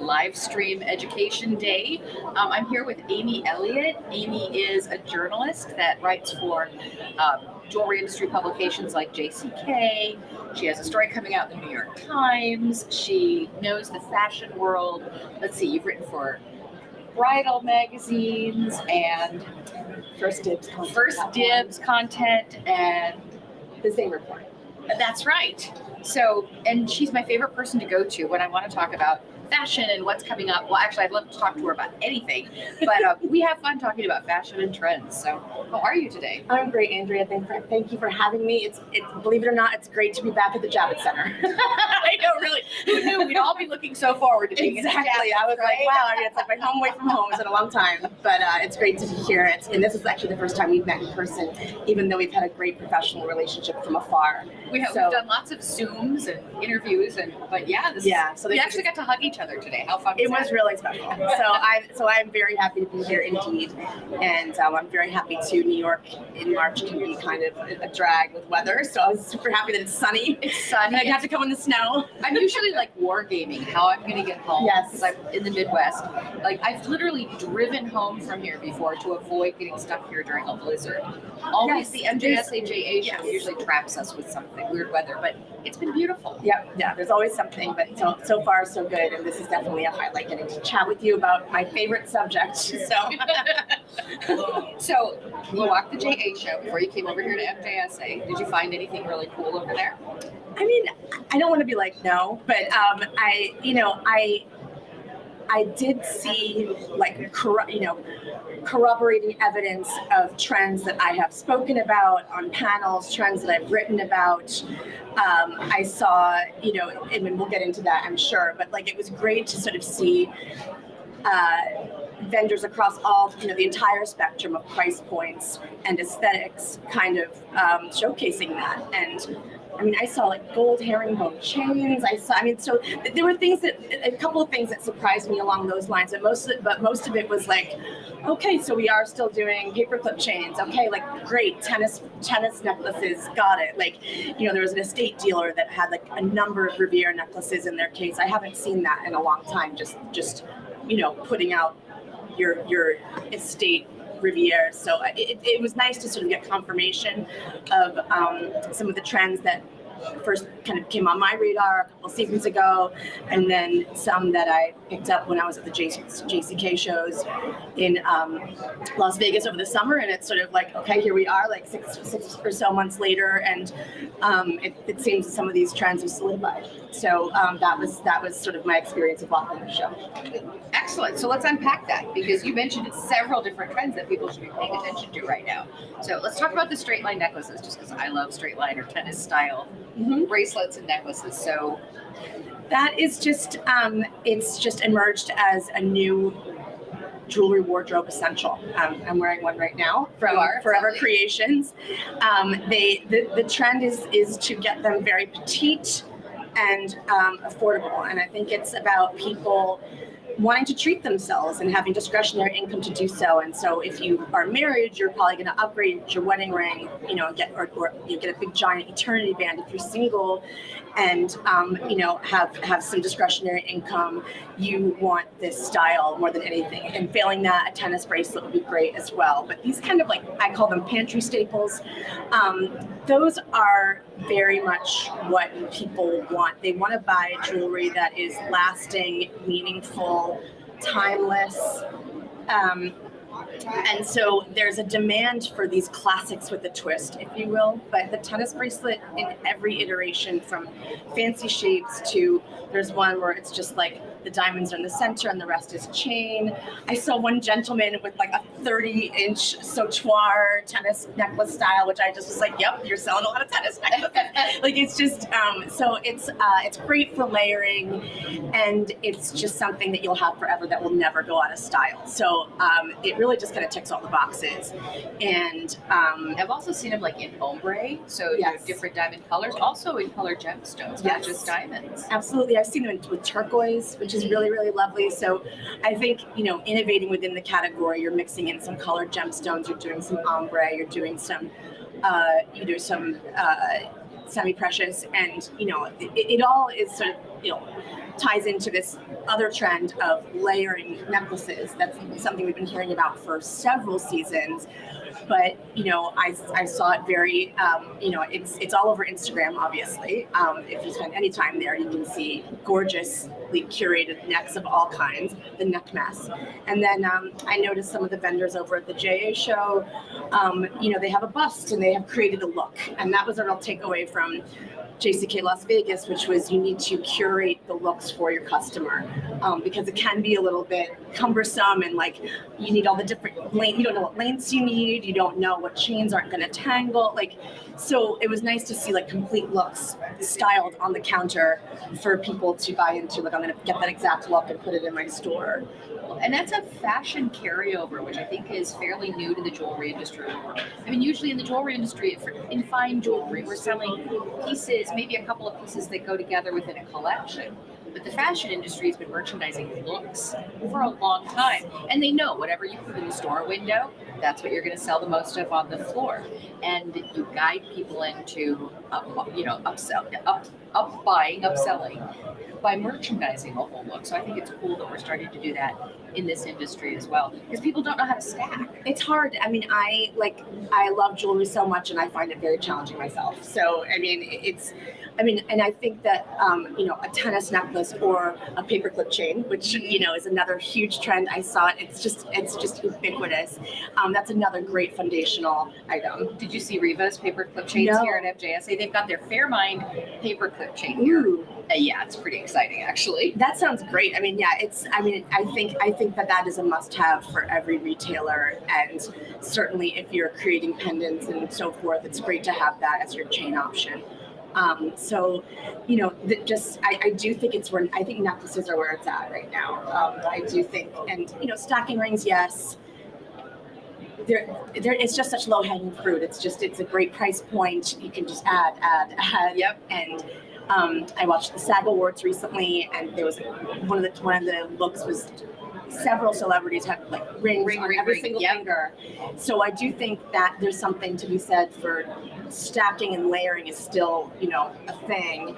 live stream education day. I'm here with Amy Elliott. Amy is a journalist that writes for jewelry industry publications like JCK. She has a story coming out in the New York Times. She knows the fashion world. Let's see, you've written for bridal magazines and First Dibs content and the same report. That's right. So, and she's my favorite person to go to when I want to talk about fashion and what's coming up. Well, actually, I'd love to talk to her about anything, but we have fun talking about fashion and trends. So, how are you today? I'm great, Andrea. Thank you for having me. It's believe it or not, it's great to be back at the Javits Center. I know, really. Who knew we'd all be looking so forward to being exactly. Javits, I was right? like, wow. I mean, it's like my home away from home. It's been a long time, but it's great to hear it. And this is actually the first time we've met in person, even though we've had a great professional relationship from afar. We've done lots of Zooms and interviews, but so we actually got to hug each other today. How fun! It was really special. So I'm very happy to be here indeed, and I'm very happy to New York in March can be kind of a drag with weather. So I was super happy that it's sunny. It's sunny. And I got to come in the snow. I'm usually like wargaming how I'm going to get home. Yes, because I'm in the Midwest. Like I've literally driven home from here before to avoid getting stuck here during a blizzard. Always the MJSAJA show usually traps us with something weird weather, but it's been beautiful. Yeah. There's always something, but so far so good, and this is definitely a highlight. Getting to chat with you about my favorite subject. So you walked the JA show before you came over here to MJSA. Did you find anything really cool over there? I mean, I don't want to be like no, but I did see corroborating evidence of trends that I have spoken about on panels, trends that I've written about. I saw, I mean, we'll get into that, I'm sure, but it was great to sort of see vendors across all, the entire spectrum of price points and aesthetics kind of showcasing that. And I mean, I saw gold herringbone chains. So there were a couple of things that surprised me along those lines. But most of it was okay, so we are still doing paperclip chains. Okay, great tennis necklaces. Got it. There was an estate dealer that had a number of Riviera necklaces in their case. I haven't seen that in a long time. Just putting out your estate Riviera. So it was nice to sort of get confirmation of some of the trends that first kind of came on my radar a couple seasons ago, and then some that I picked up when I was at the JCK shows in Las Vegas over the summer. And it's sort of okay, here we are, six or so months later, and it seems some of these trends have solidified. So that was sort of my experience of walking the show. Excellent. So let's unpack that, because you mentioned several different trends that people should be paying attention to right now. So let's talk about the straight line necklaces, just because I love straight line or tennis style bracelets and necklaces. So that is just it's just emerged as a new jewelry wardrobe essential. I'm wearing one right now from Forever Creations. The trend is to get them very petite and affordable, and I think it's about people wanting to treat themselves and having discretionary income to do so. And so if you are married, you're probably going to upgrade your wedding ring, get a big giant eternity band. If you're single and have some discretionary income, you want this style more than anything. And failing that, a tennis bracelet would be great as well. But these kind of I call them pantry staples. Those are very much what people want. They want to buy jewelry that is lasting, meaningful, timeless. And so there's a demand for these classics with a twist, if you will. But the tennis bracelet in every iteration, from fancy shapes to there's one where it's just the diamonds are in the center and the rest is chain. I saw one gentleman with a 30-inch sautoir tennis necklace style, which I just was yep, you're selling a lot of tennis necklaces. It's just so it's great for layering, and it's just something that you'll have forever that will never go out of style. So it really just kind of ticks all the boxes. And I've also seen them in ombre, so different diamond colors, also in colored gemstones, not just diamonds. Absolutely, I've seen them with turquoise, which is really, really lovely. So I think, innovating within the category, you're mixing in some colored gemstones, you're doing some ombre, you're doing some, semi-precious, and, it all is sort of ties into this other trend of layering necklaces. That's something we've been hearing about for several seasons. But I saw it very. It's all over Instagram. Obviously, if you spend any time there, you can see gorgeously curated necks of all kinds, the neck mask. And then I noticed some of the vendors over at the JA show. They have a bust and they have created a look, and that was a real takeaway from JCK Las Vegas, which was you need to curate the looks for your customer, because it can be a little bit cumbersome, and like you need all the different lane. You don't know what lengths you need. You don't know what chains aren't going to tangle. So it was nice to see like complete looks styled on the counter for people to buy into. Like, I'm going to get that exact look and put it in my store. And that's a fashion carryover, which I think is fairly new to the jewelry industry. I mean, usually in the jewelry industry, in fine jewelry, we're selling pieces, maybe a couple of pieces that go together within a collection. But the fashion industry has been merchandising looks for a long time. And they know whatever you put in the store window, that's what you're going to sell the most of on the floor. And you guide people into, upselling by merchandising a whole look. So I think it's cool that we're starting to do that in this industry as well, because people don't know how to stack. It's hard. I mean, I love jewelry so much, and I find it very challenging myself. So and I think that a tennis necklace or a paperclip chain, which is another huge trend. I saw it. It's just ubiquitous. That's another great foundational item. Did you see Riva's paperclip chains No. here at FJSA? They've got their Fairmind paperclip chain here. Ooh. Yeah, it's pretty exciting, actually. That sounds great. I mean, yeah, I think that is a must-have for every retailer, and certainly if you're creating pendants and so forth, it's great to have that as your chain option. I do think I think necklaces are where it's at right now. I do think, and stacking rings, yes. It's just such low-hanging fruit. It's a great price point. You can just add. Yep. And I watched the SAG Awards recently, and there was one of the looks was several celebrities had like rings on every single finger. So I do think that there's something to be said for stacking and layering is still a thing.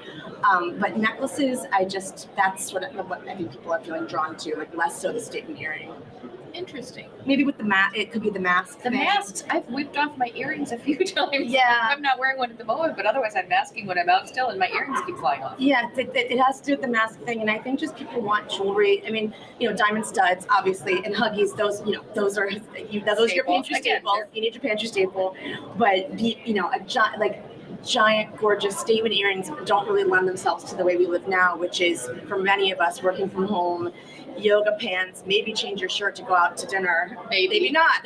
But necklaces, that's what I think people are feeling drawn to, like less so the statement earring. Interesting. Maybe with the it could be the mask. The masks, I've whipped off my earrings a few times. Yeah. I'm not wearing one at the moment, but otherwise I'm masking when I'm out still, and my earrings keep flying off. Yeah, it has to do with the mask thing, and I think just people want jewelry. I mean, diamond studs, obviously, and huggies. Those are your pantry staples. You need your pantry staple, but giant, gorgeous statement earrings don't really lend themselves to the way we live now, which is for many of us working from home. Yoga pants, maybe change your shirt to go out to dinner, maybe not.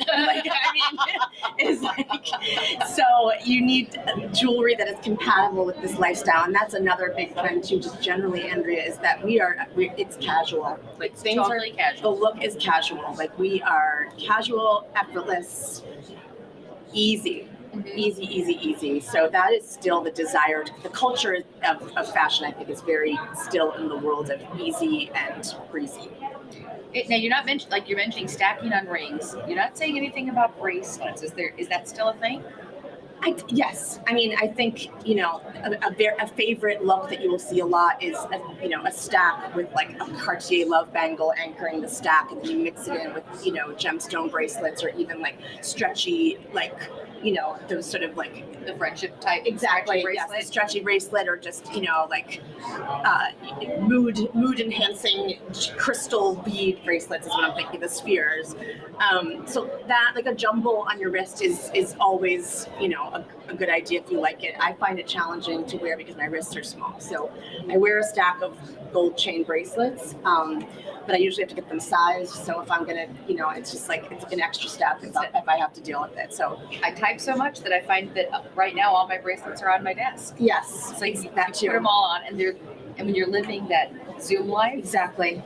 So you need jewelry that is compatible with this lifestyle, and that's another big trend too. Just generally, Andrea, is that it's casual. Like It's things totally casual. The look is casual. Like we are casual, effortless, easy. Mhm. Easy. So that is still the culture of fashion, I think, is very still in the world of easy and breezy. Now you're not you're mentioning stacking on rings. You're not saying anything about bracelets. Is that still a thing? Yes. I mean, I think, a favorite look that you will see a lot is, a stack with like a Cartier love bangle anchoring the stack, and then you mix it in with, gemstone bracelets, or even like stretchy, those sort of like The friendship type. exactly bracelet. yes, stretchy bracelet, or just mood enhancing crystal bead bracelets is what I'm thinking, the spheres. So that, like, a jumble on your wrist is always a good idea if you like it. I find it challenging to wear because my wrists are small, so I wear a stack of gold chain bracelets, but I usually have to get them sized. So if I'm gonna, it's just like it's an extra step if I have to deal with it. So I type so much that I find that right now all my bracelets are on my desk. yes, So you that put too. them all on, and when you're living that Zoom life, Exactly.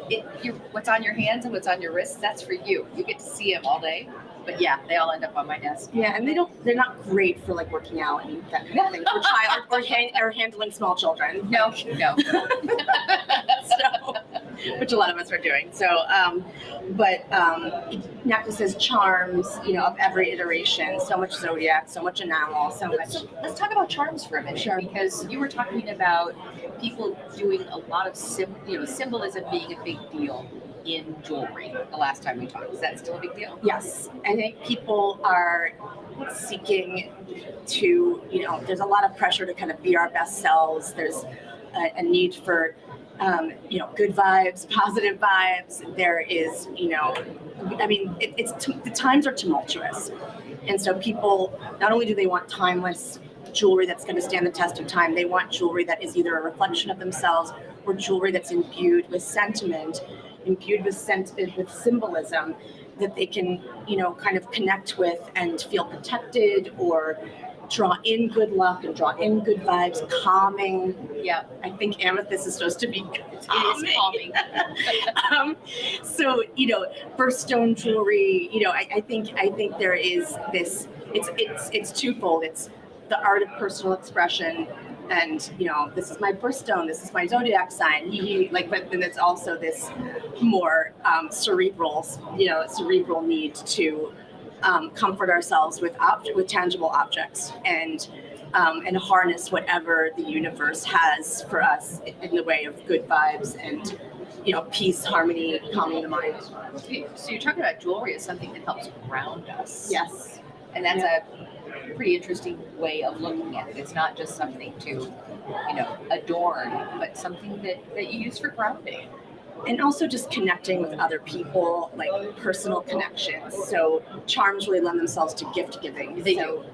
what's on your hands and what's on your wrists, that's for you. You get to see them all day. But yeah, they all end up on my desk. Yeah, and they're not great for like working out and that kind of thing for child or handling small children. No. So, which a lot of us are doing. So, but necklaces, charms, of every iteration. So much zodiac, so much enamel, so much. So let's talk about charms for a minute, Sure. because you were talking about people doing a lot of symbolism being a big deal in jewelry the last time we talked. Is that still a big deal? Yes, I think people are seeking to, there's a lot of pressure to kind of be our best selves. There's a need for, good vibes, positive vibes. There is, the times are tumultuous. And so people, not only do they want timeless jewelry that's going to stand the test of time, they want jewelry that is either a reflection of themselves or jewelry that's imbued with sentiment, imbued with symbolism that they can, kind of connect with and feel protected or draw in good luck and draw in good vibes, calming. Yeah. I think amethyst is supposed to be calming. It is calming. So, birthstone jewelry, I think there is this, it's twofold. It's the art of personal expression. And, this is my birthstone, this is my zodiac sign, but then it's also this more cerebral need to comfort ourselves with tangible objects and harness whatever the universe has for us in the way of good vibes and, peace, harmony, calming the mind. So you're talking about jewelry as something that helps ground us. Yes. And that's a pretty interesting way of looking at it. It's not just something to, adorn, but something that you use for grounding. And also just connecting with other people, like personal connections. So charms really lend themselves to gift giving. They do.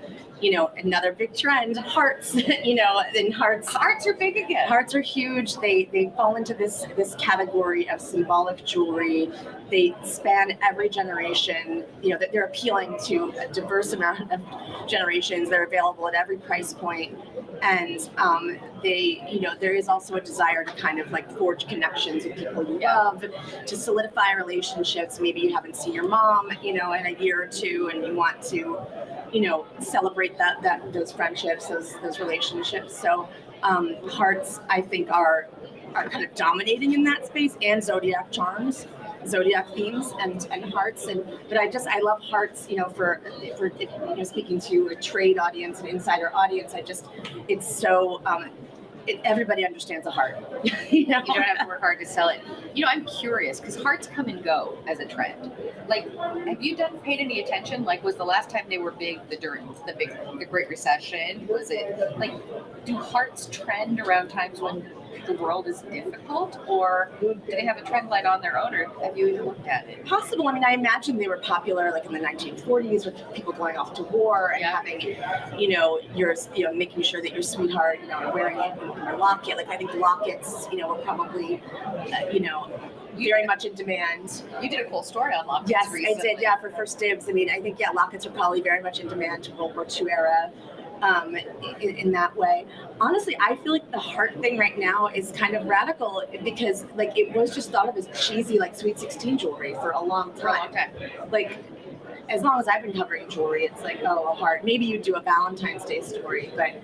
Another big trend, hearts, and hearts are big again. Hearts are huge. They fall into this category of symbolic jewelry. They span every generation, that they're appealing to a diverse amount of generations. They're available at every price point. And there is also a desire to kind of like forge connections with people you love, to solidify relationships. Maybe you haven't seen your mom, in a year or two, and you want to, celebrate those friendships, those relationships. So hearts, I think, are kind of dominating in that space, and zodiac charms, zodiac themes, and hearts. But I love hearts. For speaking to a trade audience, an insider audience. It's so. Everybody understands a heart. You don't have to work hard to sell it. I'm curious because hearts come and go as a trend. Like, have you paid any attention? Like, was the last time they were big during the Great Recession? Was it like, do hearts trend around times when the world is difficult, or do they have a trend line on their own, or have you even looked at it? Possible. I imagine they were popular like in the 1940s with people going off to war and having, your making sure that your sweetheart, wearing a locket. Like I think lockets, were probably, very much in demand. You did a cool story on lockets. Yes, recently. I did. Yeah, for First Dibs. I think lockets were probably very much in demand to World War II era. In that way. Honestly, I feel like the heart thing right now is kind of radical because like it was just thought of as cheesy, like Sweet 16 jewelry for a long time. Like as long as I've been covering jewelry, it's like, a heart. Maybe you do a Valentine's Day story, but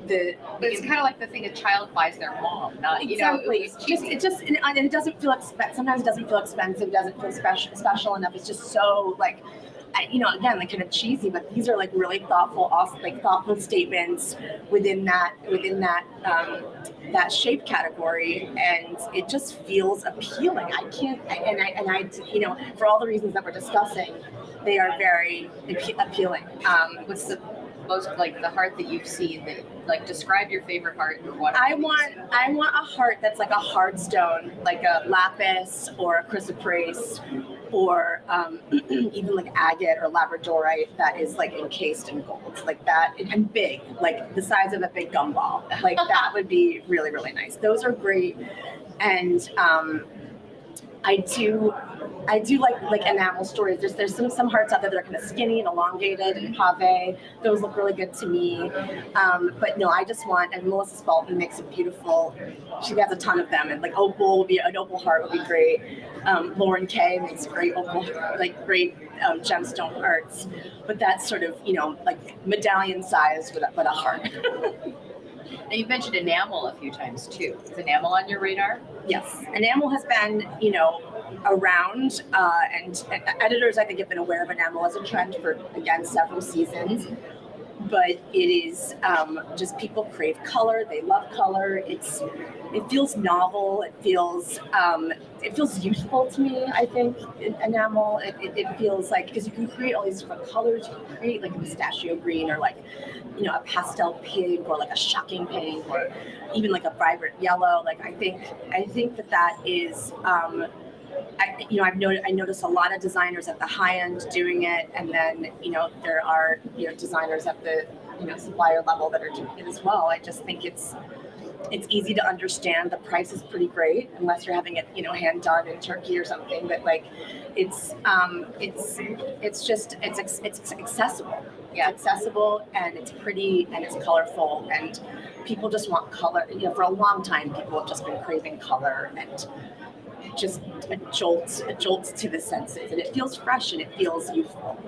it's kind of like the thing a child buys their mom, not exactly. It It doesn't feel expensive. Sometimes it doesn't feel expensive. It doesn't feel special enough. It's just so like. Again, like kind of cheesy, but these are like really thoughtful statements within that shape category, and it just feels appealing. For all the reasons that we're discussing, they are very appealing. What's the most like the heart that you've seen that like describe your favorite heart or what? I want a heart that's like a hard stone, like a lapis or a chrysoprase, or even like agate or labradorite that is like encased in gold, like that, and big, like the size of a big gumball. Like that would be really, really nice. Those are great, and I do like enamel stories. There's some hearts out there that are kind of skinny and elongated and pave. Those look really good to me. But no, I just want, and Melissa Spalton makes it beautiful. She has a ton of them, and like an opal heart would be great. Lauren Kay makes great great gemstone hearts, but that's sort of, like medallion size but a heart. Now you've mentioned enamel a few times too. Is enamel on your radar? Yes, enamel has been, around, and editors I think have been aware of enamel as a trend for, again, several seasons. But it is just people crave color. They love color. It feels novel. It feels youthful to me. I think enamel. It feels like, because you can create all these different colors. You can create like a pistachio green, or like a pastel pink, or like a shocking pink, or even like a vibrant yellow. Like I think that is. I notice a lot of designers at the high end doing it, and then there are designers at the supplier level that are doing it as well. I just think it's easy to understand. The price is pretty great, unless you're having it hand done in Turkey or something. But like it's accessible. Yeah, accessible, and it's pretty, and it's colorful, and people just want color. For a long time, people have just been craving color, and just a jolt to the senses, and it feels fresh and it feels youthful.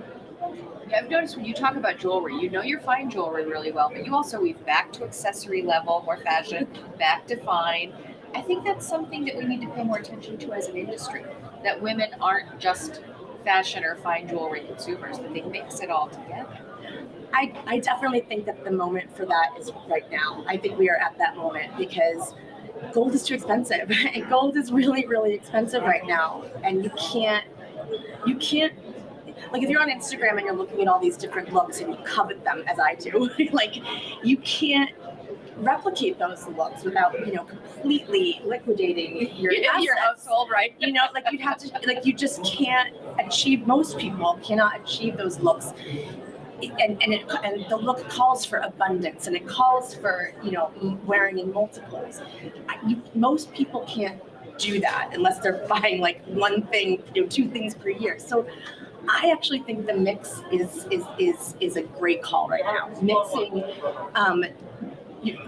Yeah, I've noticed when you talk about jewelry, your fine jewelry really well, but you also weave back to accessory level, more fashion, back to fine. I think that's something that we need to pay more attention to as an industry, that women aren't just fashion or fine jewelry consumers, that they mix it all together. I definitely think that the moment for that is right now. I think we are at that moment, because gold is too expensive. And gold is really, really expensive right now. And you can't, like, if you're on Instagram and you're looking at all these different looks and you covet them as I do, like, you can't replicate those looks without, completely liquidating your household, right? Like you'd have to, like, you just can't achieve, most people cannot achieve those looks. And the look calls for abundance, and it calls for wearing in multiples. Most people can't do that unless they're buying like one thing, two things per year. So I actually think the mix is a great call right now. Mixing,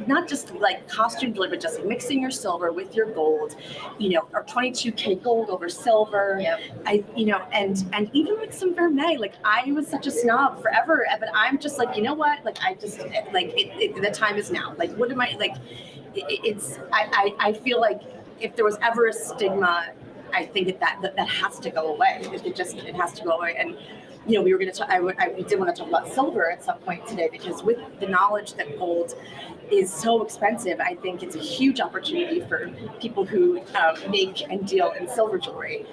not just like costume jewelry, but just mixing your silver with your gold, or 22K gold over silver. Yep. And even like some vermeil. Like, I was such a snob forever, but I'm just like, like, I just like the time is now. Like, what am I like? I feel like if there was ever a stigma, I think that has to go away. It has to go away. And we were going to we did want to talk about silver at some point today, because with the knowledge that gold is so expensive, I think it's a huge opportunity for people who make and deal in silver jewelry.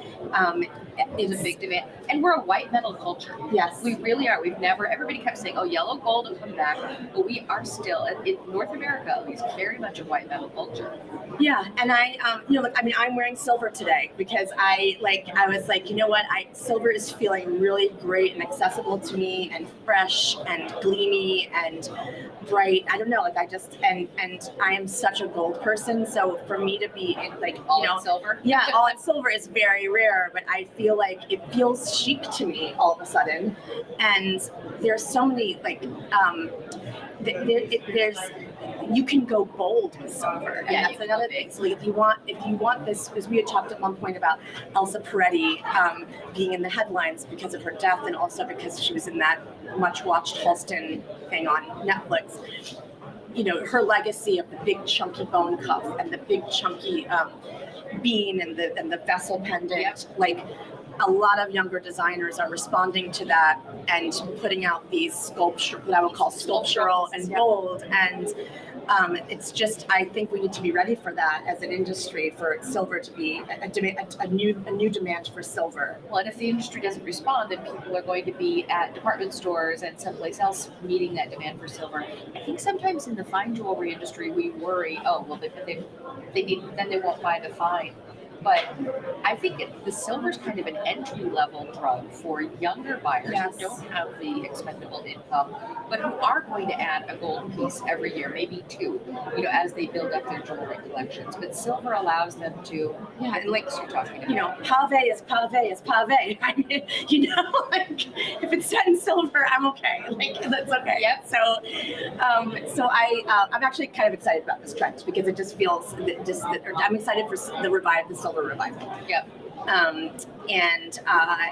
It's a big demand, and we're a white metal culture. Yes, we really are. Everybody kept saying, "Oh, yellow gold will come back," but we are still, in North America at least, very much a white metal culture. Yeah, and I'm wearing silver today because I was like, silver is feeling really great and accessible to me, and fresh and gleamy and bright. I don't know, like, I just, and I am such a gold person, so for me to be like, all in silver. Yeah, all in silver is very rare, but I feel like it feels chic to me all of a sudden. And there's so many, like, there's, you can go bold with silver, and that's another thing. So, like, if you want this, because we had talked at one point about Elsa Peretti being in the headlines because of her death, and also because she was in that much watched Halston thing on Netflix. Her legacy of the big chunky bone cuff and the big chunky bean and the vessel pendant. Yep. Like, a lot of younger designers are responding to that and putting out these what I would call sculptural and gold. And it's just, I think we need to be ready for that as an industry, for silver to be a new demand for silver. Well, and if the industry doesn't respond, then people are going to be at department stores and someplace else meeting that demand for silver. I think sometimes in the fine jewelry industry, we worry, then they won't buy the fine. But I think the silver is kind of an entry-level drug for younger buyers who don't have the expendable income, but who are going to add a gold piece every year, maybe two, as they build up their jewelry collections. But silver allows them to, and like you're talking about, pave is pave is pave. I mean, like, if it's set in silver, I'm okay. Like, that's okay. Yep. So I'm actually kind of excited about this trend, because it just feels I'm excited for the silver revival. Yep.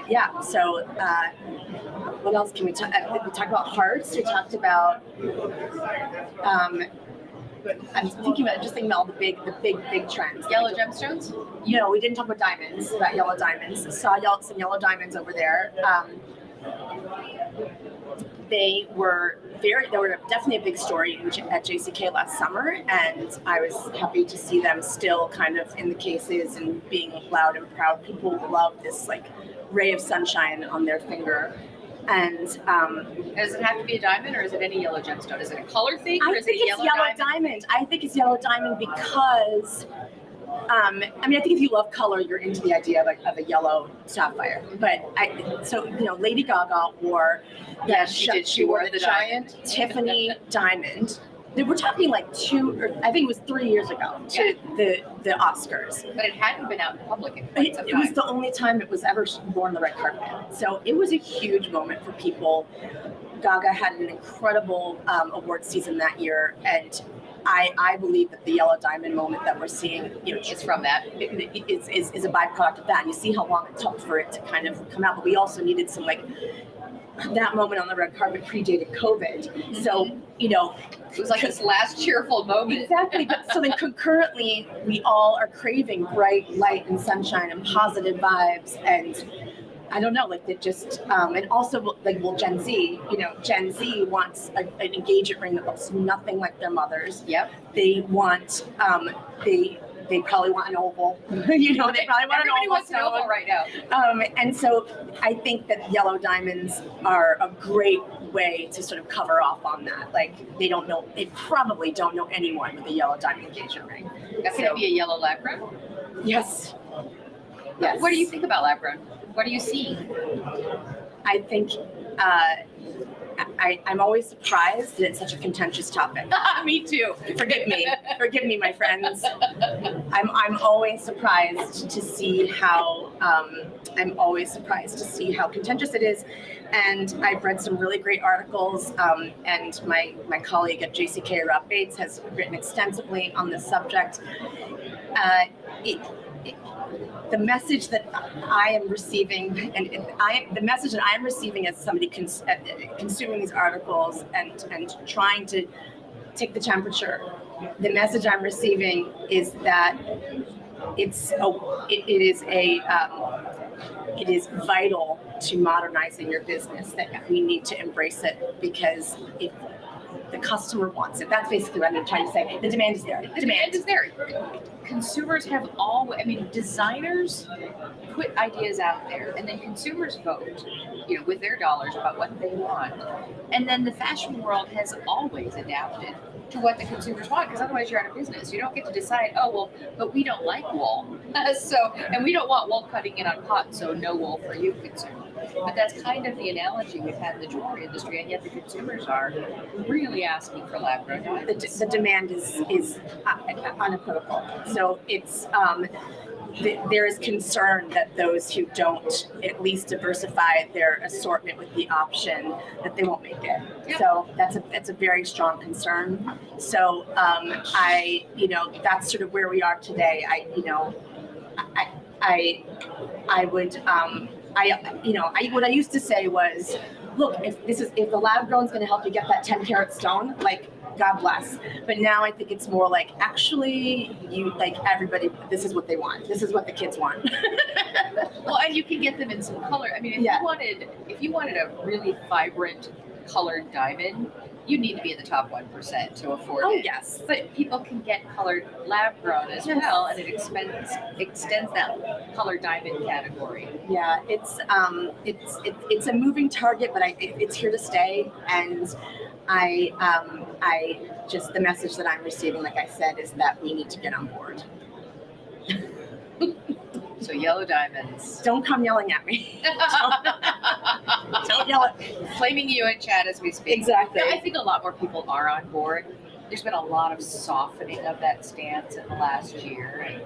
Yeah, so what else can we talk? We talked about hearts. We talked about. I'm thinking about all the big trends. Yellow gemstones? We didn't talk about diamonds. About yellow diamonds. Saw some yellow diamonds over there. They were definitely a big story at JCK last summer, and I was happy to see them still kind of in the cases and being loud and proud. People love this like ray of sunshine on their finger. And does it have to be a diamond, or is it any yellow gemstone? Is it a color thing, or is it a yellow diamond? I think it's yellow diamond because I think if you love color, you're into the idea of a yellow sapphire. But Lady Gaga wore she wore the giant Tiffany diamond. We're talking like I think it was 3 years ago to the Oscars. But it hadn't been out in public in quite some time. It was the only time it was ever worn on the red carpet. So it was a huge moment for people. Gaga had an incredible award season that year, and I believe that the yellow diamond moment that we're seeing, is from that. Is a byproduct of that. And you see how long it took for it to kind of come out. But we also needed some that moment on the red carpet predated COVID. Mm-hmm. So, it was like this last cheerful moment. Exactly. But so then concurrently, we all are craving bright light and sunshine and positive vibes. And I don't know, and also Gen Z, Gen Z wants an engagement ring that looks nothing like their mother's. Yep. They want, they probably want an oval. They probably want Everybody wants an oval right now. And so I think that yellow diamonds are a great way to sort of cover off on that. They probably don't know anyone with a yellow diamond engagement ring. That's going to be a yellow lab grown? Yes. What do you think about lab grown? What are you seeing? I think I'm always surprised that it's such a contentious topic. Me too. Forgive me, my friends. I'm always surprised to see how contentious it is. And I've read some really great articles. And my colleague at JCK, Rob Bates, has written extensively on this subject. The message that I am receiving, the message that I'm receiving as somebody consuming these articles and trying to take the temperature, the message I'm receiving is that it is vital to modernizing your business, that we need to embrace it, because if the customer wants it. That's basically what I'm trying to say. The demand is there. The demand is there. Consumers have designers put ideas out there, and then consumers vote, with their dollars about what they want. And then the fashion world has always adapted to what the consumers want, because otherwise you're out of business. You don't get to decide, but we don't like wool. And we don't want wool cutting in on cotton, so no wool for you, consumer. But that's kind of the analogy we've had in the jewelry industry, and yet the consumers are really asking for lab-grown diamonds. The demand is unequivocal. So it's there is concern that those who don't at least diversify their assortment with the option, that they won't make it. Yep. So that's a very strong concern. So that's sort of where we are today. What I used to say was, look, if the lab grown is going to help you get that 10 karat stone, God bless. But now I think it's more actually, everybody, this is what they want. This is what the kids want. Well, and you can get them in some color. I mean, if you wanted a really vibrant colored diamond, you need to be in the top 1% to afford it. Oh, yes. But people can get colored lab grown as well, and it extends that colored diamond category. Yeah, it's a moving target, but it's here to stay. And the message that I'm receiving, like I said, is that we need to get on board. So yellow diamonds. Don't come yelling at me. Don't yell at me. Flaming you in chat as we speak. Exactly. I think a lot more people are on board. There's been a lot of softening of that stance in the last year.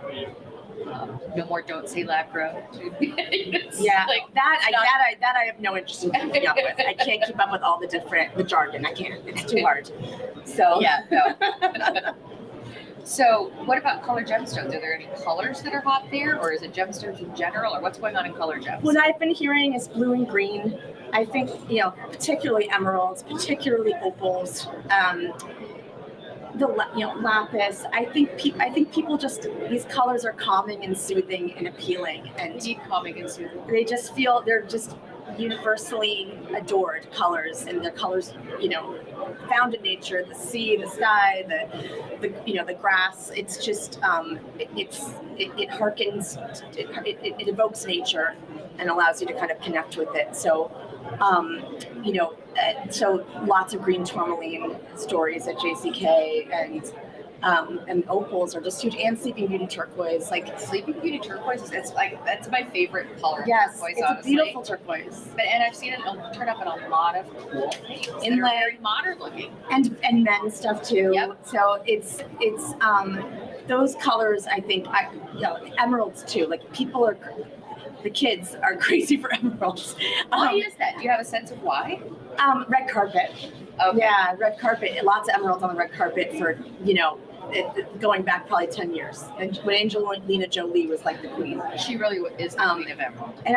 No more don't say lab grown. Yeah, that I have no interest in keeping up with. I can't keep up with all the jargon. I can't. It's too hard. So yeah, no. So, what about color gemstones? Are there any colors that are hot there, or is it gemstones in general, or what's going on in color gems? What I've been hearing is blue and green. I think, particularly emeralds, particularly opals, lapis. I think people just, these colors are calming and soothing and appealing, and Deep calming and soothing. they just feel they're just universally adored colors, and they're colors, found in nature, the sea, the sky, the grass. It's just it harkens, it evokes nature and allows you to kind of connect with it. So so lots of green tourmaline stories at JCK, and opals are just huge, and Sleeping Beauty turquoise. Like Sleeping Beauty turquoise, that's my favorite color. Yes, turquoise, it's honestly. a beautiful turquoise. And I've seen it turn up in a lot of cool things. Inlay. That are very modern looking. And men's stuff too. Yep. So it's those colors. I think emeralds too. Like the kids are crazy for emeralds. Why is that? Do you have a sense of why? Red carpet. Okay. Yeah, red carpet. Lots of emeralds on the red carpet for going back probably 10 years. And when Angelina Jolie was like the queen. She really is the queen of emerald. And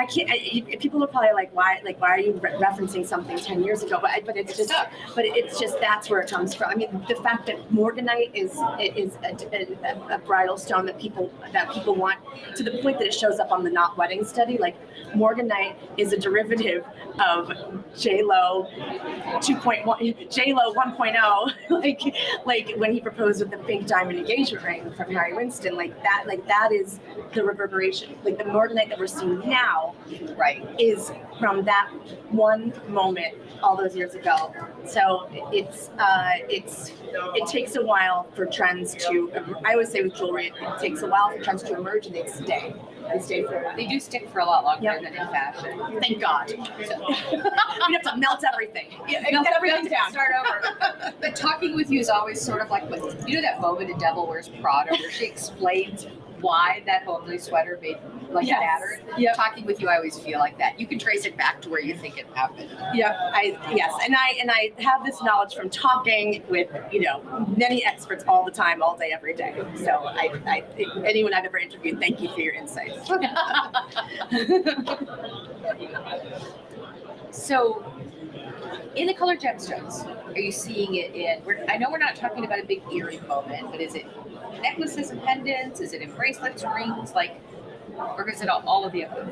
people are probably like, why are you referencing something 10 years ago? But it's just that's where it comes from. I mean, the fact that morganite is a bridal stone that people want, to the point that it shows up on the Not Wedding Study. Like, morganite is a derivative of JLo 1.0, like when he proposed with the big diamond engagement ring from Harry Winston. Like that is the reverberation. Like the morganite that we're seeing now, right, is from that one moment all those years ago. So it takes a while for trends to. I always say with jewelry, it takes a while for trends to emerge, and they stay. They do stick for a lot longer than in fashion. Thank God. So, we have to melt everything. Melt everything down. Start over. But talking with you is always sort of like, that moment in Devil Wears Prada where she explains why that homely sweater made mattered. Yep. Talking with you, I always feel like that. You can trace it back to where you think it happened. Yeah, and I have this knowledge from talking with many experts all the time, all day, every day. So anyone I've ever interviewed, thank you for your insights. So, in the color gemstones, are you seeing it in? I know we're not talking about a big earring moment, but is it necklaces and pendants? Is it in bracelets, rings, or is it all of the above?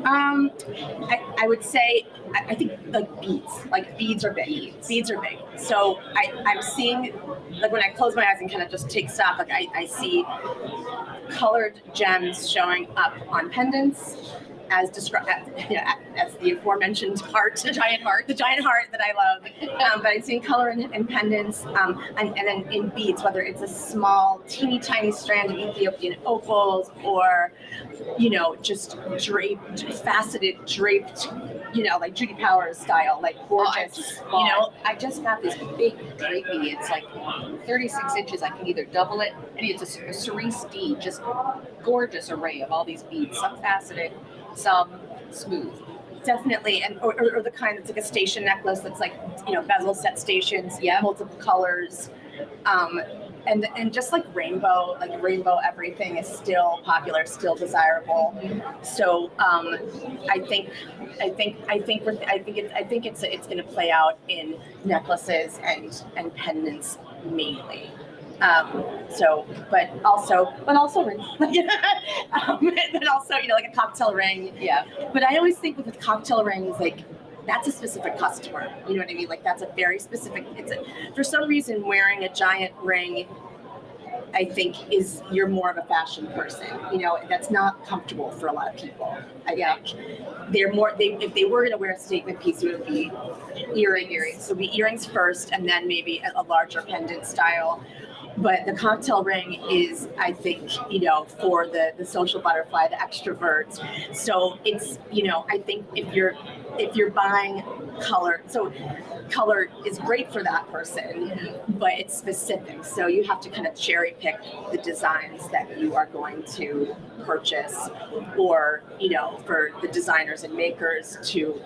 I would say I think beads are big. Beads are big. So I'm seeing, like, when I close my eyes and kind of just take stock, like I see colored gems showing up on pendants, as described, as the aforementioned heart, the giant heart that I love. But I've seen color in pendants, and then in beads, whether it's a small, teeny tiny strand of Ethiopian opals, or just faceted, draped, like Judy Powers style, like gorgeous. I just got this big drapey. It's like 36 inches. I can either double it, and it's a cerise D, just gorgeous array of all these beads, some faceted, some smooth. Definitely, and or the kind that's like a station necklace that's like bezel set stations, multiple colors, and just like rainbow everything is still popular, still desirable. So I think it's going to play out in necklaces and pendants mainly. But also rings. But also, like a cocktail ring. Yeah. But I always think with cocktail rings, like, that's a specific customer. You know what I mean? Like, that's a very specific. For some reason, wearing a giant ring, I think, you're more of a fashion person. That's not comfortable for a lot of people. I think they're more. If they were going to wear a statement piece, it would be earrings. So it would be earrings first, and then maybe a larger pendant style. But the cocktail ring is, I think, for the social butterfly, the extrovert. So it's, I think if you're buying color, so color is great for that person, but it's specific. So you have to kind of cherry pick the designs that you are going to purchase, or, for the designers and makers to,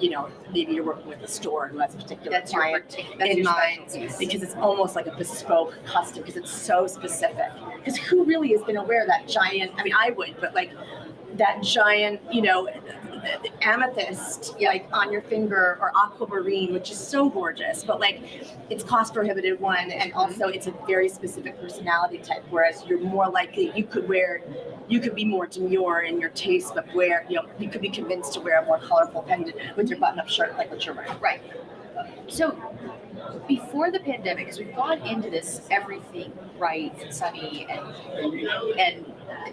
maybe you're working with a store who has a particular client in mind, because it's almost like a bespoke custom, because it's so specific. Because who really is going to wear that giant? I mean, I would, but like that giant, amethyst like on your finger, or aquamarine, which is so gorgeous, but like it's cost prohibitive one, and also it's a very specific personality type, whereas you're more likely you could be more demure in your taste, but you could be convinced to wear a more colorful pendant with your button-up shirt like what you're wearing. Right. So before the pandemic, because we've gone into this everything bright and sunny and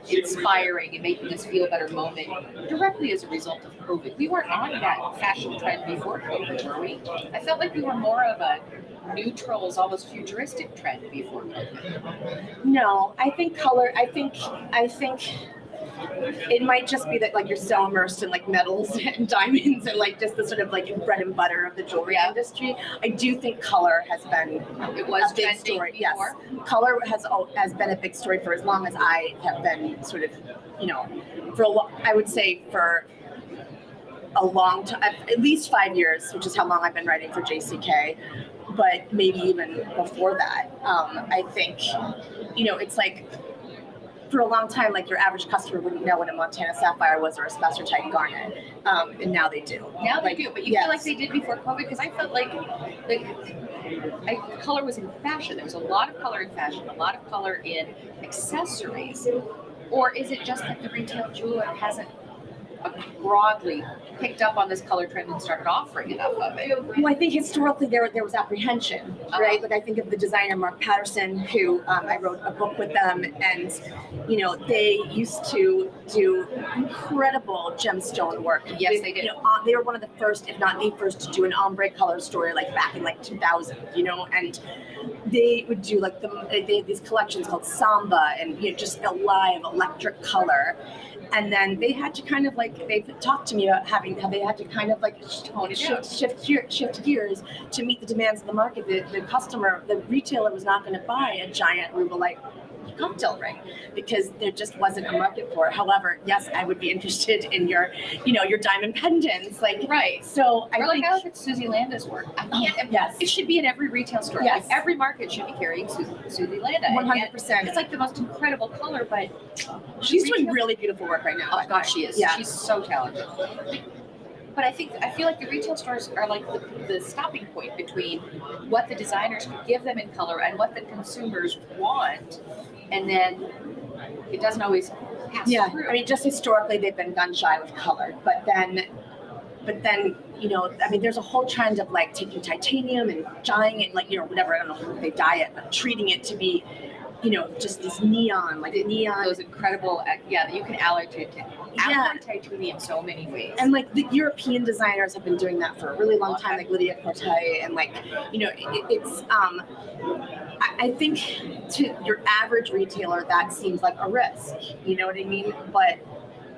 inspiring and making us feel better moment directly as a result of COVID. We weren't on that fashion trend before COVID, were we? I felt like we were more of a neutrals, almost futuristic trend before COVID. No, I think color. I think it might just be that like you're so immersed in like metals and diamonds and like just the sort of like bread and butter of the jewelry industry. I do think color has been a big story. Yes, color has been a big story for as long as I have been sort of, I would say for a long time, at least 5 years, which is how long I've been writing for JCK. But maybe even before that, I think, it's like, for a long time, like your average customer wouldn't know what a Montana Sapphire was or a Spessartite Garnet, and now they do. Now they do, but you feel like they did before COVID, because I felt like color was in fashion. There was a lot of color in fashion, a lot of color in accessories. Or is it just that the retail jeweler hasn't broadly picked up on this color trend and started offering enough of it? Well, I think historically there was apprehension, right? Like I think of the designer Mark Patterson, who I wrote a book with them, and they used to do incredible gemstone work. Yes, they did. They were one of the first, if not the first, to do an ombre color story like back in like 2000. And they would do like they had these collections called Samba, and just a live electric color. And then they had to kind of like, they've talked to me about how they had to kind of like shift gears to meet the demands of the market. The customer, the retailer was not going to buy a giant rubellite cocktail ring because there just wasn't a market for it. However, yes, I would be interested in your diamond pendants, like right. So I look at Susie Landa's work. Yes, it should be in every retail store. Yes, like every market should be carrying Susie Landa. 100%. It's like the most incredible color, but she's doing really beautiful work right now. Oh gosh, she is. Yeah. She's so talented. But I feel like the retail stores are like the stopping point between what the designers can give them in color and what the consumers want, and then it doesn't always pass through. I mean, just historically they've been gun shy with color, but then there's a whole trend of like taking titanium and dyeing it, like whatever, I don't know if they dye it, but treating it to be just this neon, those incredible, that you can alloy titanium so many ways. And like the European designers have been doing that for a really long time, like Lydia Cortay, and like, it's, I think to your average retailer, that seems like a risk, you know what I mean? But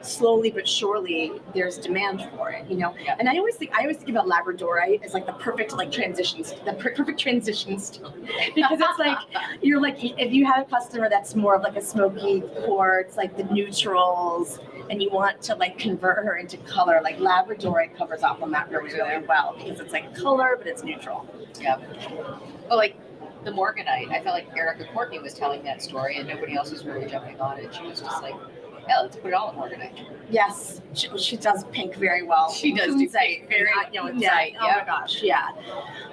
slowly but surely there's demand for it, And I always think about Labradorite as like the perfect transition store, because it's like you're like, if you have a customer that's more of like a smoky quartz, like the neutrals, and you want to like convert her into color, like Labradorite covers off on that really, really well, because it's like color but it's neutral. Yeah. Well, like the Morganite, I felt like Erica Courtney was telling that story and nobody else was really jumping on it. She was just like, let's put it all in Morganite. Yes, she does pink very well. She does do pink very Oh my gosh, yeah.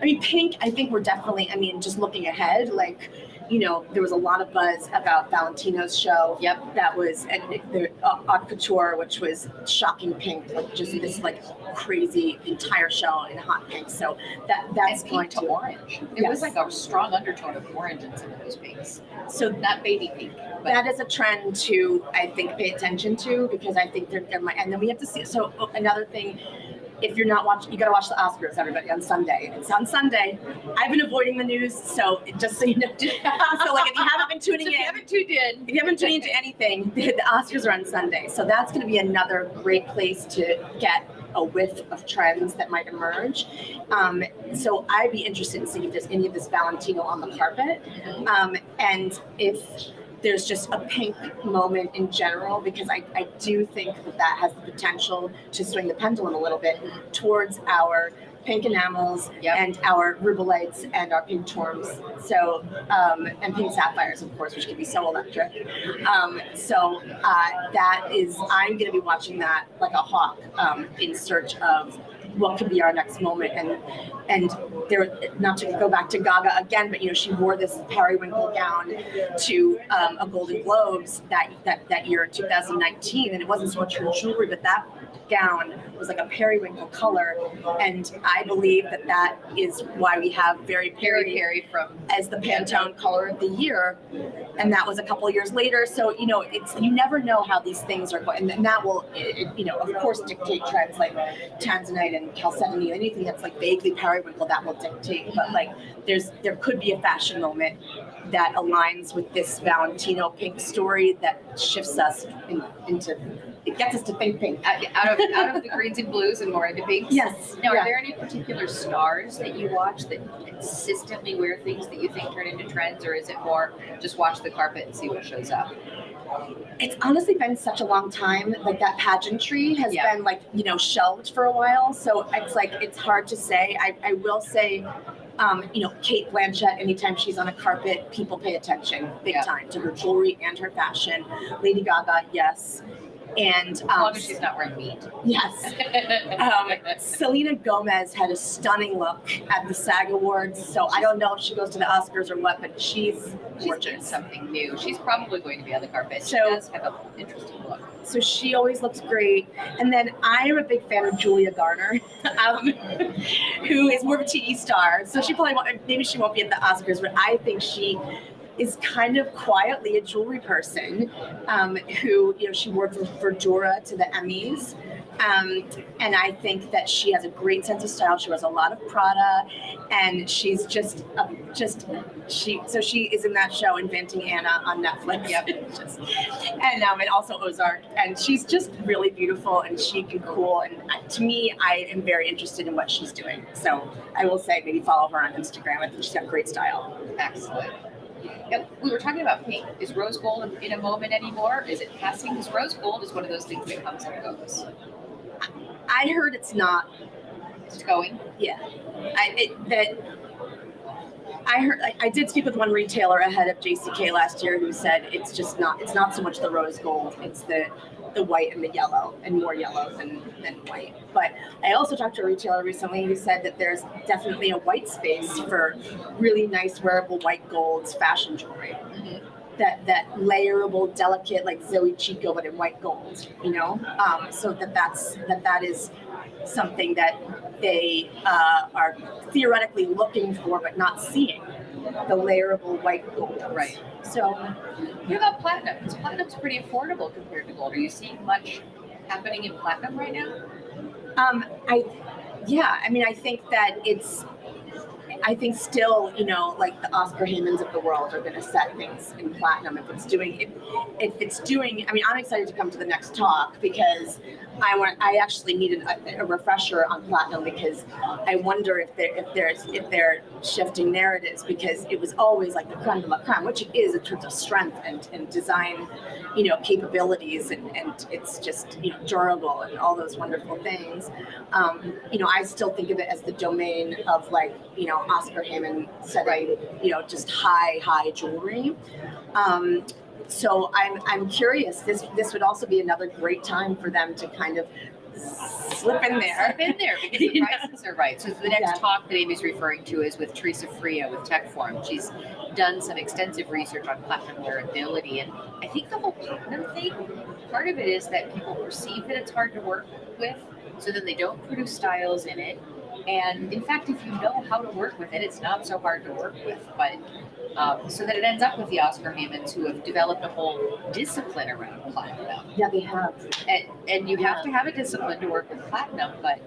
I mean, pink, I think we're definitely, just looking ahead, like, there was a lot of buzz about Valentino's show. Yep. That was at the Haute Couture, which was shocking pink, like just this like crazy entire show in hot pink. So that's going to orange. There was like a strong undertone of orange in some of those pinks. So not baby pink. But that is a trend to, I think, pay attention to, because I think and then we have to see. So another thing, if you're not watching, you got to watch the Oscars, everybody, on Sunday. It's on Sunday. I've been avoiding the news, so just so you know. So like, if you haven't been tuning in, if you haven't tuned into anything, the Oscars are on Sunday. So that's going to be another great place to get a whiff of trends that might emerge. So I'd be interested in seeing if there's any of this Valentino on the carpet, and if there's just a pink moment in general, because I do think that has the potential to swing the pendulum a little bit towards our pink enamels, Yep. and our rubelites and our pink tours. So, and pink sapphires, of course, which can be so electric. That is, I'm going to be watching that like a hawk, in search of what could be our next moment. And there, not to go back to Gaga again, but she wore this periwinkle gown to a Golden Globes that year, 2019, and it wasn't so much her jewelry, but that gown was like a periwinkle color, and I believe that is why we have Very Peri from as the Pantone color of the year, and that was a couple of years later. So it's, you never know how these things are going, and that will of course dictate trends like tanzanite and chalcedony, anything that's like vaguely periwinkle, that will dictate. But like there could be a fashion moment that aligns with this Valentino pink story that shifts us into, it gets us to think pink. out of the greens and blues and more into pinks. Yes. Now, Yeah. are there any particular stars that you watch that consistently wear things that you think turn into trends, or is it more just watch the carpet and see what shows up? It's honestly been such a long time. Like that pageantry has Yeah. been like, shelved for a while. So it's like, it's hard to say. I will say, Kate Blanchett, anytime she's on a carpet, people pay attention big Yeah. time to her jewelry and her fashion. Lady Gaga, yes. And As long as she's not wearing meat. yes. Selena Gomez had a stunning look at the SAG Awards. So I don't know if she goes to the Oscars or what, but she's She's doing gorgeous. something new. She's probably going to be on the carpet. She So- does have an interesting look. So she always looks great. And then I am a big fan of Julia Garner, who is more of a TV star. So she probably maybe she won't be at the Oscars, but I think she is kind of quietly a jewelry person, who, she wore Verdura to the Emmys. And I think that she has a great sense of style. She wears a lot of Prada, and she's she is in that show Inventing Anna on Netflix. Yep. And also Ozark, and she's just really beautiful and chic and cool. And to me, I am very interested in what she's doing. So I will say maybe follow her on Instagram. I think she's got great style. Excellent. Now, we were talking about pink. Is rose gold in a moment anymore? Is it passing? Because rose gold is one of those things that comes and goes. I heard it's not. It's going. Yeah, I heard. I did speak with one retailer ahead of JCK last year who said it's just not. It's not so much the rose gold. It's the white and the yellow, and more yellow than white. But I also talked to a retailer recently who said that there's definitely a white space for really nice wearable white golds fashion jewelry. Mm-hmm. That layerable, delicate, like Zoe Chico, but in white gold, so that is something that they are theoretically looking for, but not seeing, the layerable white gold. Right. So, What about platinum? Because platinum's pretty affordable compared to gold. Are you seeing much happening in platinum right now? I think that I think still, like the Oscar Haymans of the world are going to set things in platinum if it's doing. I mean, I'm excited to come to the next talk because I actually needed a refresher on platinum, because I wonder if they're shifting narratives, because it was always like the creme de la creme, which it is in terms of strength and design, capabilities, and it's just durable and all those wonderful things. I still think of it as the domain of like Oscar Heyman setting, just high jewelry. So I'm curious. This would also be another great time for them to kind of slip in there. Slip in there because the prices are right. So the next Yeah. talk that Amy's referring to is with Teresa Fria with Techform. She's done some extensive research on platinum durability, and I think the whole platinum thing, part of it is that people perceive that it's hard to work with, so then they don't produce styles in it. And in fact, if you know how to work with it, it's not so hard to work with. But so that it ends up with the Oscar Haymans, who have developed a whole discipline around platinum. Yeah, they have. And you have to have a discipline to work with platinum. But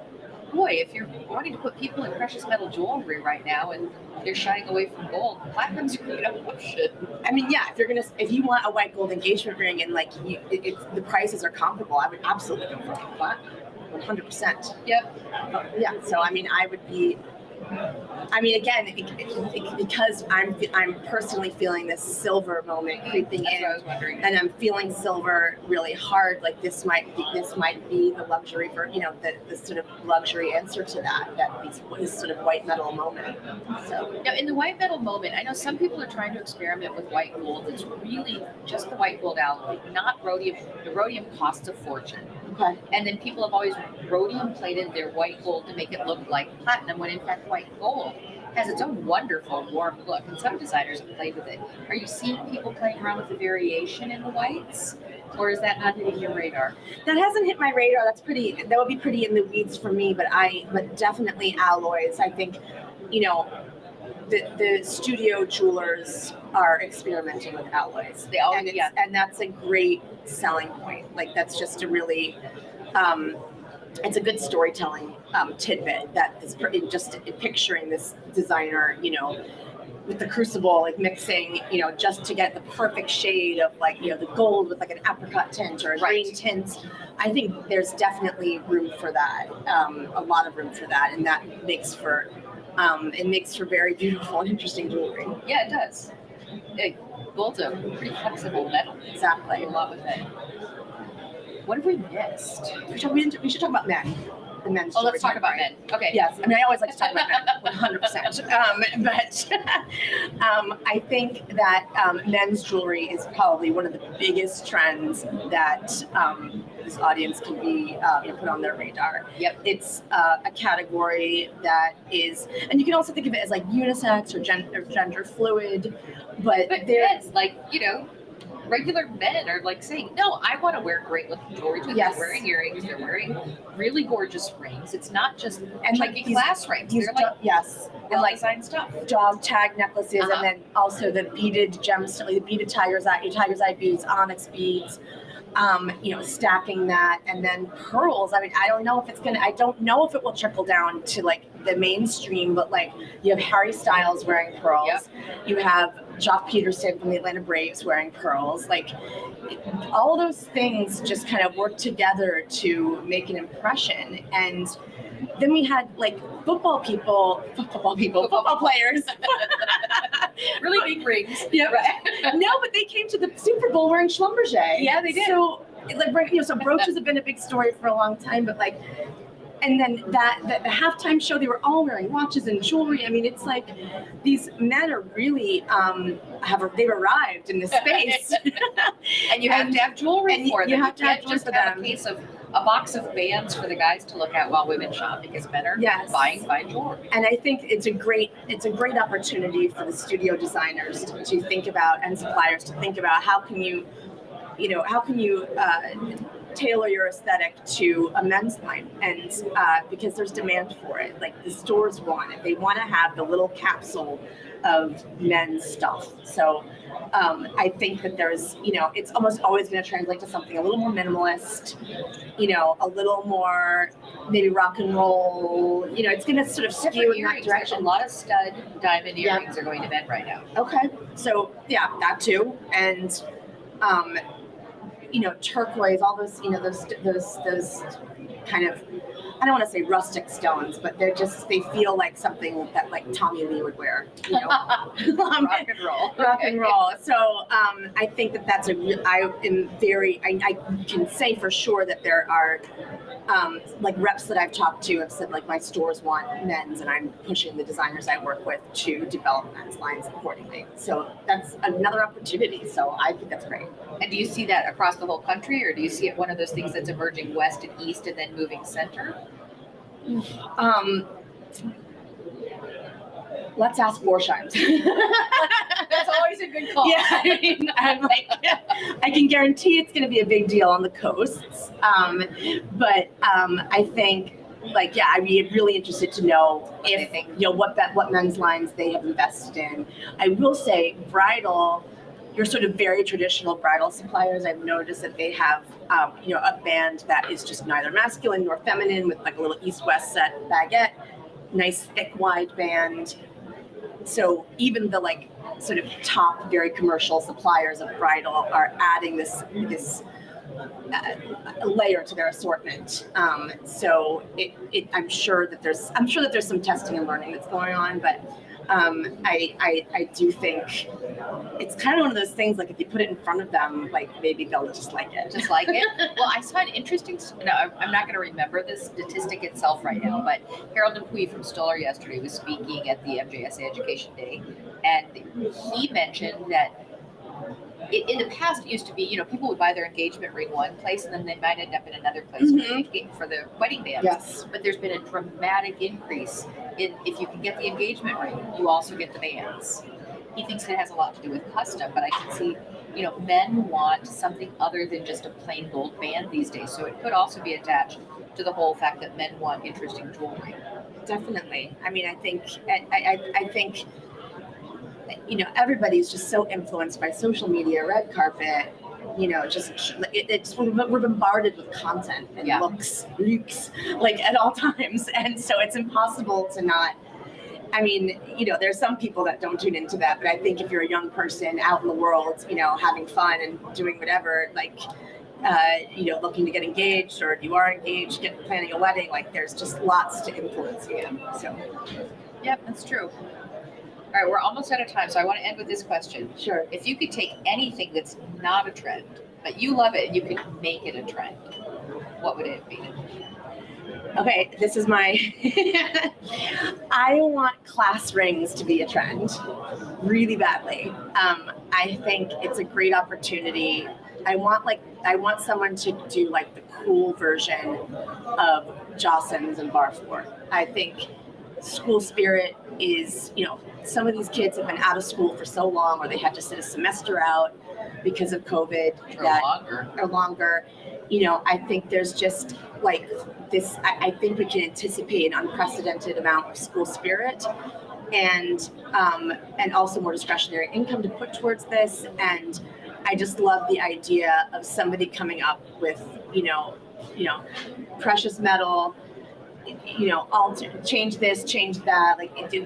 boy, if you're wanting to put people in precious metal jewelry right now and they're shying away from gold, platinum's a great option. I mean, yeah, if you want a white gold engagement ring and like the prices are comparable, I would absolutely go for platinum, 100%. Yep. Yeah. So I mean, I would be I mean, again, because I'm personally feeling this silver moment creeping That's in, what I was wondering. and I'm feeling silver really hard. Like this might be the luxury for the sort of luxury answer to this sort of white metal moment. So Now, in the white metal moment, I know some people are trying to experiment with white gold. It's really just the white gold alloy, not rhodium. The rhodium costs a fortune. okay, And then people have always rhodium plated their white gold to make it look like platinum, when in fact white gold has its own wonderful warm look, and some designers have played with it. Are you seeing people playing around with the variation in the whites, or is that not hitting your radar? that hasn't hit my radar. That would be pretty in the weeds for me. But definitely alloys. I think, the studio jewelers are experimenting with alloys. They always, And that's a great selling point. Like that's just a really, it's a good storytelling tidbit that is just picturing this designer, with the crucible, like mixing, just to get the perfect shade of the gold with like an apricot tint or a green tint. I think there's definitely room for that, a lot of room for that, and that makes for very beautiful and interesting jewelry. Yeah, it does. Gold's a pretty flexible metal. Exactly. A lot with it. What have we missed? We should talk about men. The men's. Oh, let's talk about men. Okay. Yes, I mean I always like to talk about men, 100%. But I think that men's jewelry is probably one of the biggest trends that this audience can be put on their radar. Yep. It's a category that is, and you can also think of it as like unisex or gender fluid, but it's like regular men are like saying, no, I want to wear great looking jewelry too. Yes. They're wearing earrings, they're wearing really gorgeous rings. It's not just and chunky glass rings. They're like yes, and like design stuff. dog tag necklaces, and then also the beaded gemstones, the beaded tiger's eye beads, onyx beads. Stacking that, and then pearls. I mean, I don't know if it will trickle down to like the mainstream, but like you have Harry Styles wearing pearls. Yep. You have Jock Peterson from the Atlanta Braves wearing pearls. Like all those things just kind of work together to make an impression. And then we had like football players. Really big rings. Yeah, right. No, but they came to the Super Bowl wearing Schlumberger. Yeah, they did. So, so brooches have been a big story for a long time, but and then the halftime show, they were all wearing watches and jewelry. I mean, it's like these men are really they've arrived in this space, and you have to have jewelry for them. You have to have jewelry just for have them. a case of a box of bands for the guys to look at while women shop, because men are buying fine jewelry. And I think it's a great opportunity for the studio designers to think about, and suppliers to think about, how can you tailor your aesthetic to a men's line, and because there's demand for it. Like the stores want it; they want to have the little capsule of men's stuff. So I think that there's, it's almost always going to translate to something a little more minimalist, a little more maybe rock and roll. It's going to sort of skew in that direction. A lot of stud diamond earrings are going to men right now. Okay, so yeah, that too, and turquoise, all those, those kind of, I don't want to say rustic stones, but they feel like something that like Tommy Lee would wear, Rock and roll. Rock and roll. So I think that's I can say for sure that there are like reps that I've talked to have said like my stores want men's, and I'm pushing the designers I work with to develop men's lines accordingly. So that's another opportunity. So I think that's great. And do you see that across the whole country, or do you see it one of those things that's emerging west and east and then moving center? Let's ask Borsheim. That's always a good call. Yeah, I mean, I can guarantee it's going to be a big deal on the coasts. But I think, I'd be really interested to know what men's lines they have invested in. I will say, bridal, your sort of very traditional bridal suppliers, I've noticed that they have, a band that is just neither masculine nor feminine, with like a little east-west set baguette, nice thick wide band. So even the sort of top, very commercial suppliers of bridal are adding this a layer to their assortment. So I'm sure that there's some testing and learning that's going on, but I do think it's kind of one of those things, like if you put it in front of them, like maybe they'll just like it. Just like it. Well, I saw an interesting. No, I'm not going to remember the statistic itself right now, but Harold Dupuy from Stoller yesterday was speaking at the MJSA Education Day, and he mentioned that in the past, it used to be, people would buy their engagement ring one place and then they might end up in another place for the wedding bands. Yes. But there's been a dramatic increase in, if you can get the engagement ring, you also get the bands. He thinks it has a lot to do with custom, but I can see, men want something other than just a plain gold band these days. So it could also be attached to the whole fact that men want interesting jewelry. Definitely. I mean, I think everybody's just so influenced by social media, red carpet, we're bombarded with content and looks like at all times. And so it's impossible to not, there's some people that don't tune into that, but I think if you're a young person out in the world, having fun and doing whatever, looking to get engaged, or if you are engaged, planning a wedding, there's just lots to influence you. So, yep, that's true. All right, we're almost out of time, so I want to end with this question. Sure. If you could take anything that's not a trend, but you love it, and you could make it a trend, what would it be? Okay, this is my. I want class rings to be a trend, really badly. I think it's a great opportunity. I want someone to do the cool version of Jostens and Barford. I think school spirit is, some of these kids have been out of school for so long, or they had to sit a semester out because of COVID or longer. I think there's just this. I think we can anticipate an unprecedented amount of school spirit, and also more discretionary income to put towards this. And I just love the idea of somebody coming up with, precious metal. I'll change this, change that,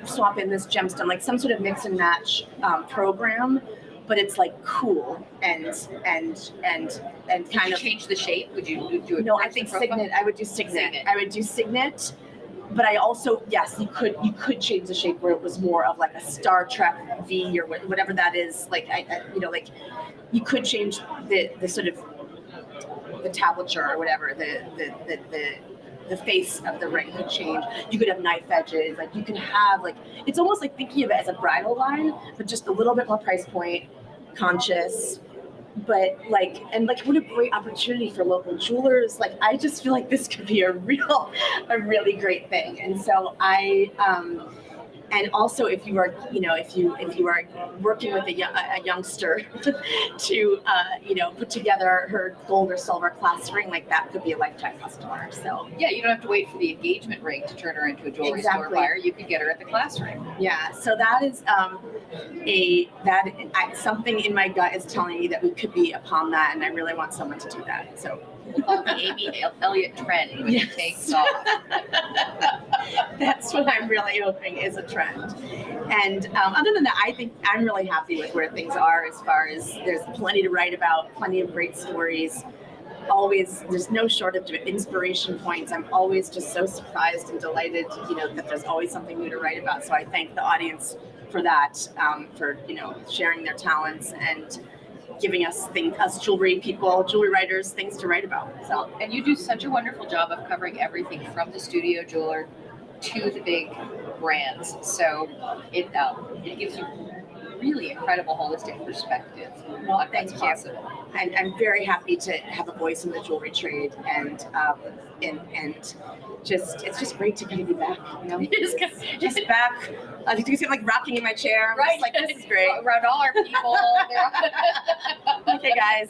swap in this gemstone, some sort of mix and match program, but it's cool and kind of change the shape. Would you do it? No, I think signet. I would do signet. I would do signet, but I also, yes, you could change the shape where it was more of a Star Trek V or whatever that is. You could change the sort of the tablature or whatever the face of the ring could change. You could have knife edges. You could have it's almost thinking of it as a bridal line, but just a little bit more price point conscious. But what a great opportunity for local jewelers. I just feel this could be a really great thing. And so and also if you are working with a youngster to put together her gold or silver class ring, that could be a lifetime customer. So yeah, you don't have to wait for the engagement ring to turn her into a jewelry store buyer. You can get her at the class ring. Yeah, so that is something in my gut is telling me that we could be upon that, and I really want someone to do that. So the Amy Elliott trend when it takes off. That's what I'm really hoping is a trend. And other than that, I think I'm really happy with where things are, as far as there's plenty to write about, plenty of great stories. Always, there's no shortage of inspiration points. I'm always just so surprised and delighted, that there's always something new to write about. So I thank the audience for that, for sharing their talents and giving us jewelry writers, things to write about. So, and you do such a wonderful job of covering everything from the studio jeweler to the big brands. So it gives you really incredible holistic perspective. Well, thank you. Possible. I'm very happy to have a voice in the jewelry trade, and it's just great to be back. Just back. You can see rocking in my chair. Right. This is great. Around all our people. Okay, guys.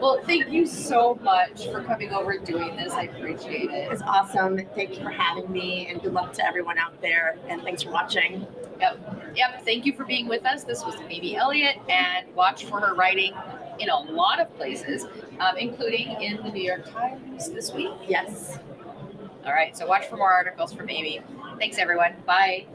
Well, thank you so much for coming over and doing this. I appreciate it. It's awesome. Thank you for having me, and good luck to everyone out there. And thanks for watching. Yep. Thank you for being with us. This was Amy Elliott, and watch for her writing in a lot of places, including in the New York Times this week. Yes. All right. So watch for more articles from Amy. Thanks, everyone. Bye.